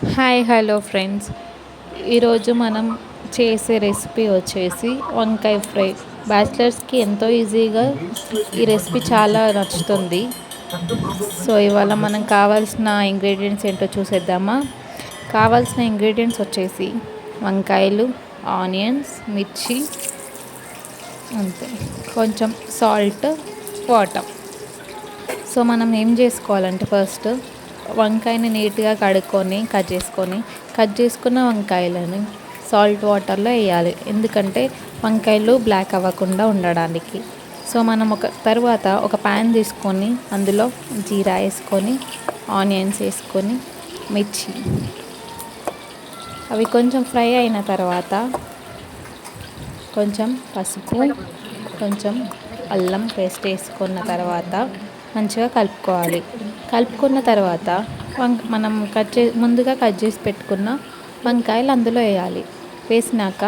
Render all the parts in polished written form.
Hi hello friends. ఈరోజు మనం చేసే రెసిపీ వచ్చేసి వంకాయ ఫ్రై. బ్యాచిలర్స్కి ఎంతో ఈజీగా ఈ రెసిపీ చాలా నచ్చుతుంది. సో ఇవాళ మనం కావాల్సిన ఇంగ్రీడియంట్స్ ఏంటో చూసేద్దామా. కావాల్సిన ఇంగ్రీడియంట్స్ వచ్చేసి వంకాయలు, ఆనియన్స్, మిర్చి, అంతే, కొంచెం సాల్ట్, వాటర్. సో మనం ఏం చేసుకోవాలంటే ఫస్ట్ వంకాయని నీట్గా కడుక్కొని కట్ చేసుకున్న వంకాయలను సాల్ట్ వాటర్లో వేయాలి. ఎందుకంటే వంకాయలు బ్లాక్ అవ్వకుండా ఉండడానికి. సో మనం తర్వాత ఒక ప్యాన్ తీసుకొని అందులో జీరా వేసుకొని, ఆనియన్స్ వేసుకొని, మిర్చి అవి కొంచెం ఫ్రై అయిన తర్వాత కొంచెం పసుపు, కొంచెం అల్లం పేస్ట్ వేసుకున్న తర్వాత మంచిగా కలుపుకోవాలి. కలుపుకున్న తర్వాత మనం ముందుగా కట్ చేసి పెట్టుకున్న వంకాయలు అందులో వేయాలి. వేసినాక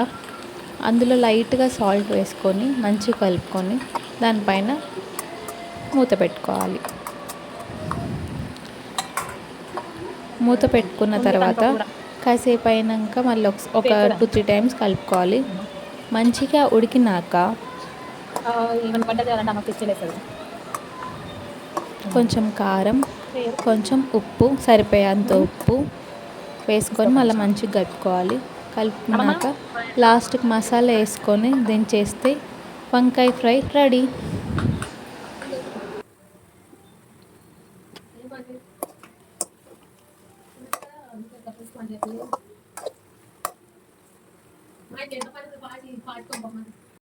అందులో లైట్గా సాల్ట్ వేసుకొని మంచిగా కలుపుకొని దానిపైన మూత పెట్టుకోవాలి. మూత పెట్టుకున్న తర్వాత కాసేపు అయినాక మళ్ళీ ఒక 2-3 టైమ్స్ కలుపుకోవాలి. మంచిగా ఉడికినాక కొంచెం కారం, కొంచెం ఉప్పు, సరిపోయేంత ఉప్పు వేసుకొని మళ్ళీ మంచిగా కలుపుకోవాలి. కలుపుకున్నాక లాస్ట్కి మసాలా వేసుకొని దించేస్తే వంకాయ ఫ్రై రెడీ.